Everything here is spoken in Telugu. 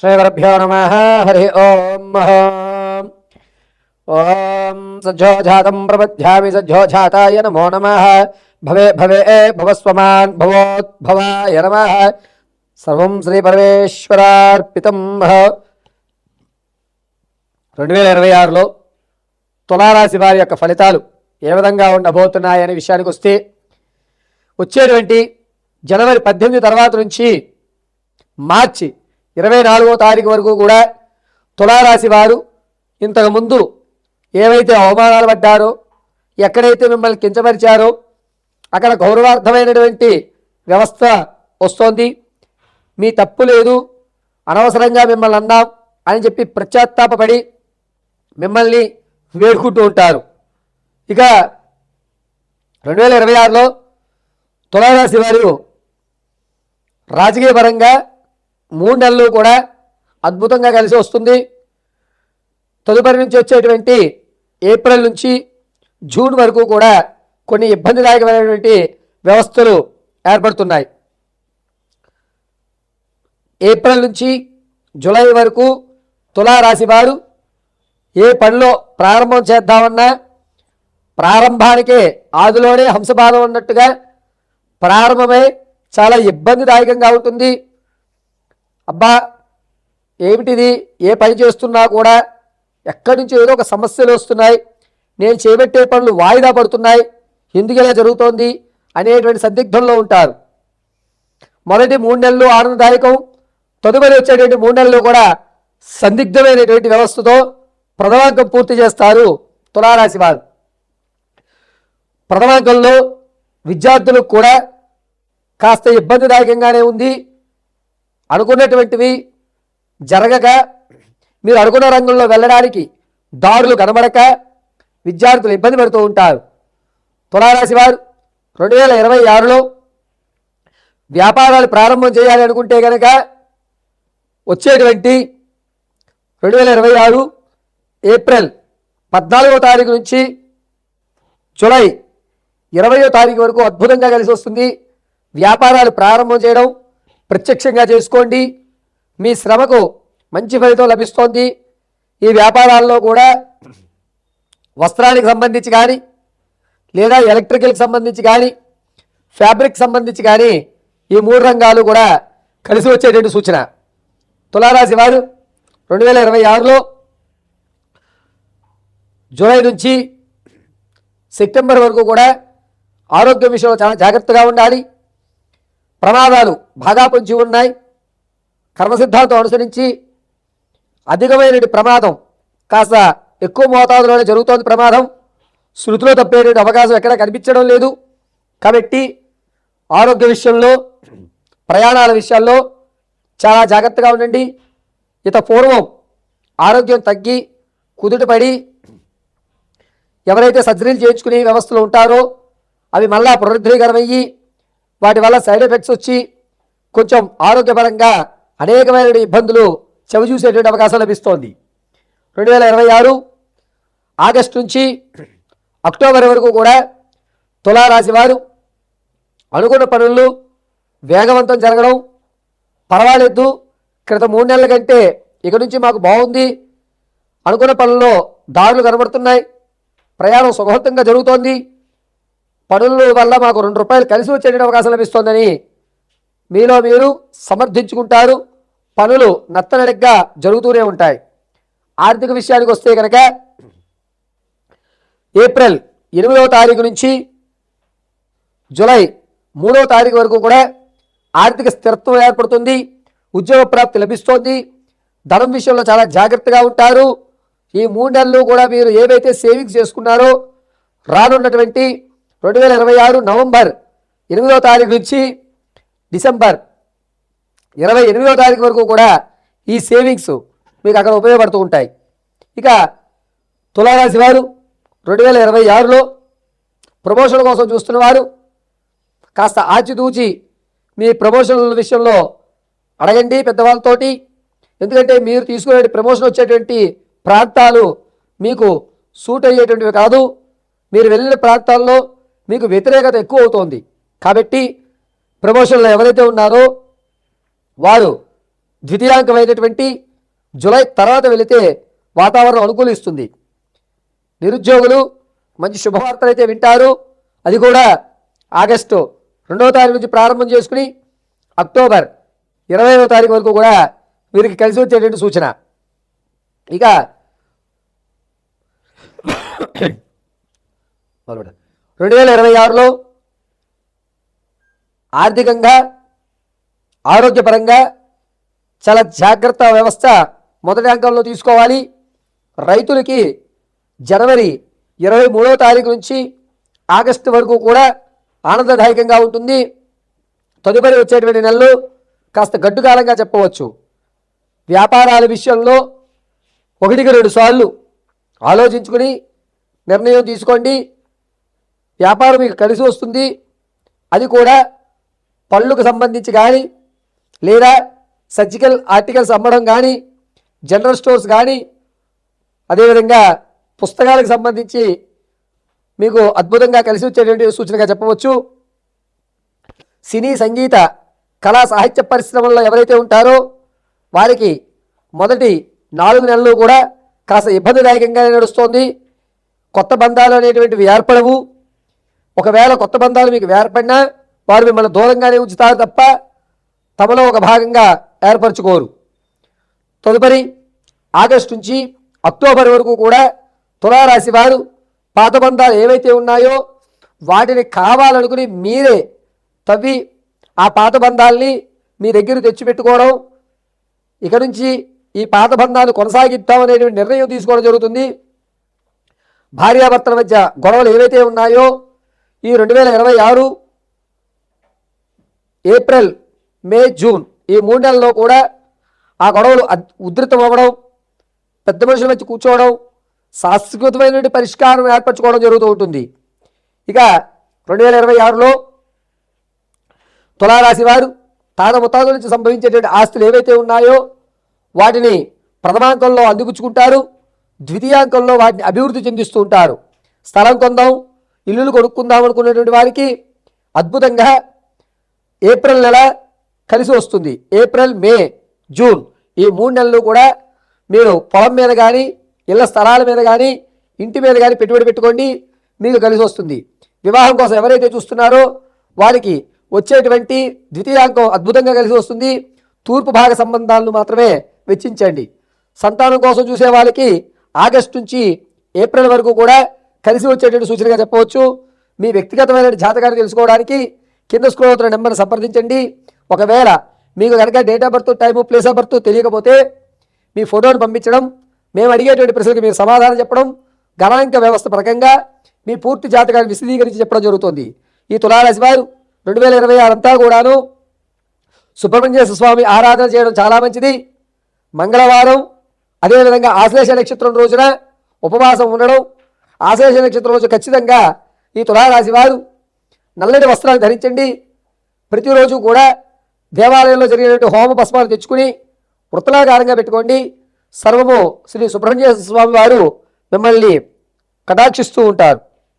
श्रीगुरुभ्यो नमः। हरि ओम। ओम सज्जोजातं प्रपद्यामि सज्जोजाताय नमो नमः। भवे भवे भवस्वमान् भवोद्भवाय नमः। सर्वं श्री परमेश्वरार्पितं। 2026లో తులారాశి వారి యొక్క ఫలితాలు ఏ విధంగా ఉండబోతున్నాయనే విషయానికి వస్తే, వచ్చేటువంటి జనవరి 18 తర్వాత నుంచి మార్చి 24వ తారీఖు వరకు కూడా తులారాశి వారు ఇంతకుముందు ఏవైతే అవమానాలు పడ్డారో, ఎక్కడైతే మిమ్మల్ని కించపరిచారో అక్కడ గౌరవార్థమైనటువంటి వ్యవస్థ వస్తోంది. మీ తప్పు లేదు, అనవసరంగా మిమ్మల్ని అన్నాం అని చెప్పి పశ్చాత్తాపపడి మిమ్మల్ని వేడుకుంటూ ఉంటారు. ఇక 2026లో తులారాశి వారు రాజకీయ పరంగా 3 నెలలు కూడా అద్భుతంగా కలిసి వస్తుంది. తదుపరి నుంచి వచ్చేటువంటి ఏప్రిల్ నుంచి జూన్ వరకు కూడా కొన్ని ఇబ్బందిదాయకమైనటువంటి వ్యవస్థలు ఏర్పడుతున్నాయి. ఏప్రిల్ నుంచి జూలై వరకు తులారాశి వారు ఏ పనిలో ప్రారంభం చేద్దామన్నా ప్రారంభానికే ఆదిలోనే హంసపాదం ఉన్నట్టుగా ప్రారంభమై చాలా ఇబ్బందిదాయకంగా ఉంటుంది. అబ్బా ఏమిటిది, ఏ పని చేస్తున్నా కూడా ఎక్కడి నుంచి ఏదో ఒక సమస్యలు వస్తున్నాయి, నేను చేపట్టే పనులు వాయిదా పడుతున్నాయి, ఎందుకు ఇలా జరుగుతోంది అనేటువంటి సందిగ్ధంలో ఉంటారు. మొదటి 3 నెలలు ఆనందదాయకం, తదుపరి వచ్చేటువంటి 3 నెలలు కూడా సందిగ్ధమైనటువంటి వ్యవస్థతో ప్రథమాంకం పూర్తి చేస్తారు తులారాశి వారు. ప్రథమాంకంలో విద్యార్థులకు కూడా కాస్త ఇబ్బందిదాయకంగానే ఉంది. అనుకున్నటువంటివి జరగక, మీరు అనుకున్న రంగంలో వెళ్ళడానికి దారులు కనబడక విద్యార్థులు ఇబ్బంది పడుతూ ఉంటారు. తులారాశి వారు 2026లో వ్యాపారాలు ప్రారంభం చేయాలి అనుకుంటే కనుక వచ్చేటువంటి 2026 ఏప్రిల్ 14వ తారీఖు నుంచి జూలై 20వ తారీఖు వరకు అద్భుతంగా కలిసి వస్తుంది. వ్యాపారాలు ప్రారంభం చేయడం ప్రత్యక్షంగా చేసుకోండి. మీ శ్రమకు మంచి ఫలితం లభిస్తోంది. ఈ వ్యాపారాల్లో కూడా వస్త్రానికి సంబంధించి కానీ, లేదా ఎలక్ట్రికల్కి సంబంధించి కానీ, ఫ్యాబ్రిక్ సంబంధించి కానీ ఈ 3 రంగాలు కూడా కలిసి వచ్చేటువంటి సూచన. తులారాశి వారు 2026లో జూలై నుంచి సెప్టెంబర్ వరకు కూడా ఆరోగ్య విషయంలో చాలా జాగ్రత్తగా ఉండాలి. ప్రమాదాలు బాగా పొంచి ఉన్నాయి. కర్మసిద్ధాంతం అనుసరించి అధికమైన ప్రమాదం కాస్త ఎక్కువ మోతాదులోనే జరుగుతోంది. ప్రమాదం శృతిలో తప్పేటువంటి అవకాశం ఎక్కడ కనిపించడం లేదు. కాబట్టి ఆరోగ్య విషయంలో, ప్రయాణాల విషయాల్లో చాలా జాగ్రత్తగా ఉండండి. ఇత పూర్వం ఆరోగ్యం తగ్గి కుదుటపడి ఎవరైతే సర్జరీలు చేయించుకునే వ్యవస్థలు ఉంటారో అవి మళ్ళా పునరుద్ధరీకరమయ్యి వాటి వల్ల సైడ్ ఎఫెక్ట్స్ వచ్చి కొంచెం ఆరోగ్యపరంగా అనేకమైన ఇబ్బందులు చవిచూసేటువంటి అవకాశం లభిస్తోంది. 2026 ఆగస్టు నుంచి అక్టోబర్ వరకు కూడా తులారాశి వారు అనుకున్న పనులు వేగవంతం జరగడం, పర్వాలేదు, క్రితం 3 నెలల కంటే ఇక నుంచి మాకు బాగుంది, అనుకున్న పనుల్లో దారులు కనబడుతున్నాయి, ప్రయాణం సుఖవంతంగా జరుగుతోంది, పనుల వల్ల మాకు ₹2 కలిసి వచ్చే అవకాశం లభిస్తోందని మీలో మీరు సమర్థించుకుంటారు. పనులు నత్తనడగ్గా జరుగుతూనే ఉంటాయి. ఆర్థిక విషయానికి వస్తే కనుక ఏప్రిల్ 8వ తారీఖు నుంచి జూలై 3వ తారీఖు వరకు కూడా ఆర్థిక స్థిరత్వం ఏర్పడుతుంది. ఉద్యోగ ప్రాప్తి లభిస్తోంది. ధనం విషయంలో చాలా జాగ్రత్తగా ఉంటారు. ఈ 3 నెలలు కూడా మీరు ఏవైతే సేవింగ్స్ చేసుకున్నారో రానున్నటువంటి 2026 నవంబర్ 8వ తారీఖు నుంచి డిసెంబర్ 28వ తారీఖు వరకు కూడా ఈ సేవింగ్స్ మీకు అక్కడ ఉపయోగపడుతూ ఉంటాయి. ఇక తులారాశి వారు 2026లో ప్రమోషన్ కోసం చూస్తున్నవారు కాస్త ఆచితూచి మీ ప్రమోషన్ల విషయంలో అడగండి పెద్దవాళ్ళతోటి. ఎందుకంటే మీరు తీసుకునే ప్రమోషన్ వచ్చేటువంటి ప్రాంతాలు మీకు సూట్ అయ్యేటువంటివి కాదు. మీరు వెళ్ళిన ప్రాంతాల్లో మీకు వ్యతిరేకత ఎక్కువ అవుతోంది. కాబట్టి ప్రమోషన్లో ఎవరైతే ఉన్నారో వారు ద్వితీయాంకమైనటువంటి జూలై తర్వాత వెళితే వాతావరణం అనుకూలిస్తుంది. నిరుద్యోగులు మంచి శుభవార్తలు అయితే వింటారు. అది కూడా ఆగస్టు 2వ తారీఖు నుంచి ప్రారంభం చేసుకుని అక్టోబర్ 20వ తారీఖు వరకు కూడా వీరికి కలిసి వచ్చేటువంటి సూచన. ఇక 2026లో ఆర్థికంగా ఆరోగ్యపరంగా చాలా జాగ్రత్త వ్యవస్థ మొదటి అంకంలో తీసుకోవాలి. రైతులకి జనవరి 23వ తారీఖు నుంచి ఆగస్టు వరకు కూడా ఆనందదాయకంగా ఉంటుంది. తదుపరి వచ్చేటువంటి నెలలు కాస్త గడ్డుకాలంగా చెప్పవచ్చు. వ్యాపారాల విషయంలో 1-2 సార్లు ఆలోచించుకుని నిర్ణయం తీసుకోండి. వ్యాపారం మీకు కలిసి వస్తుంది. అది కూడా పళ్ళుకు సంబంధించి కానీ లేదా సర్జికల్ ఆర్టికల్స్ అమ్మడం కానీ జనరల్ స్టోర్స్ కానీ అదేవిధంగా పుస్తకాలకు సంబంధించి మీకు అద్భుతంగా కలిసి వచ్చేటువంటి సూచనగా చెప్పవచ్చు. సినీ సంగీత కళా సాహిత్య పరిశ్రమల్లో ఎవరైతే ఉంటారో వారికి మొదటి 4 నెలలు కూడా కాస్త ఇబ్బందిదాయకంగానే నడుస్తోంది. కొత్త బంధాలు అనేటువంటివి ఏర్పడవు. ఒకవేళ కొత్త బంధాలు మీకు ఏర్పడినా వారు మిమ్మల్ని దూరంగానే ఉంచుతారు తప్ప తమలో ఒక భాగంగా ఏర్పరచుకోరు. తదుపరి ఆగస్టు నుంచి అక్టోబర్ వరకు కూడా తులారాశి వారు పాత బంధాలు ఏవైతే ఉన్నాయో వాటిని కావాలనుకుని మీరే తవ్వి ఆ పాత బంధాలని మీ దగ్గర తెచ్చిపెట్టుకోవడం, ఇక నుంచి ఈ పాత బంధాలు కొనసాగిద్దామనేటువంటి నిర్ణయం తీసుకోవడం జరుగుతుంది. భార్యాభర్తల మధ్య గొడవలు ఏవైతే ఉన్నాయో ఈ 2026 ఏప్రిల్, మే, జూన్ ఈ 3 నెలల్లో కూడా ఆ గొడవలు ఉధృతం అవ్వడం, పెద్ద మనుషుల మధ్య కూర్చోవడం, శాశ్వతమైనటువంటి పరిష్కారం ఏర్పరచుకోవడం జరుగుతూ ఉంటుంది. ఇక 2026లో తులారాశి వారు తాత ముత్తాతల నుంచి సంభవించేటువంటి ఆస్తులు ఏవైతే ఉన్నాయో వాటిని ప్రథమాంకంలో అందిపుచ్చుకుంటారు. ద్వితీయాంకంలో వాటిని అభివృద్ధి చెందిస్తూ ఉంటారు. స్థలం కొందాం, ఇల్లులు కొనుక్కుందాం అనుకునేటువంటి వారికి అద్భుతంగా ఏప్రిల్ నెల కలిసి వస్తుంది. ఏప్రిల్, మే, జూన్ ఈ 3 నెలలు కూడా మీరు పొలం మీద కానీ ఇళ్ల స్థలాల మీద కానీ ఇంటి మీద కానీ పెట్టుబడి పెట్టుకోండి, మీకు కలిసి వస్తుంది. వివాహం కోసం ఎవరైతే చూస్తున్నారో వారికి వచ్చేటువంటి ద్వితీయాంకం అద్భుతంగా కలిసి వస్తుంది. తూర్పు భాగ సంబంధాలను మాత్రమే వెచ్చించండి. సంతానం కోసం చూసే వాళ్ళకి ఆగస్టు నుంచి ఏప్రిల్ వరకు కూడా కలిసి వచ్చేటువంటి సూచనగా చెప్పవచ్చు. మీ వ్యక్తిగతమైన జాతకాన్ని తెలుసుకోవడానికి కింద స్క్రోల్ అవుతున్న నెంబర్ని సంప్రదించండి. ఒకవేళ మీకు కనుక date of birth, time, place of birth తెలియకపోతే మీ ఫోటోను పంపించడం, మేము అడిగేటువంటి ప్రశ్నలకు మీరు సమాధానం చెప్పడం, గణాంక వ్యవస్థ ప్రకంగా మీ పూర్తి జాతకాన్ని విశదీకరించి చెప్పడం జరుగుతుంది. ఈ తులారాశి వారు 2026 అంతా కూడాను సుబ్రహ్మణ్యేశ్వర స్వామి ఆరాధన చేయడం చాలా మంచిది. మంగళవారం అదేవిధంగా ఆశ్లేష నక్షత్రం రోజున ఉపవాసం ఉండడం, ఆశ్లేష నక్షత్రం రోజు ఖచ్చితంగా ఈ తులారాశి వారు నల్లటి వస్త్రాలు ధరించండి. ప్రతిరోజు కూడా దేవాలయంలో జరిగినటువంటి హోమ భస్మాలు తెచ్చుకుని వృత్తలాకారంగా పెట్టుకోండి. సర్వము శ్రీ సుబ్రహ్మణ్యేశ్వర స్వామి వారు మిమ్మల్ని కటాక్షిస్తూ ఉంటారు.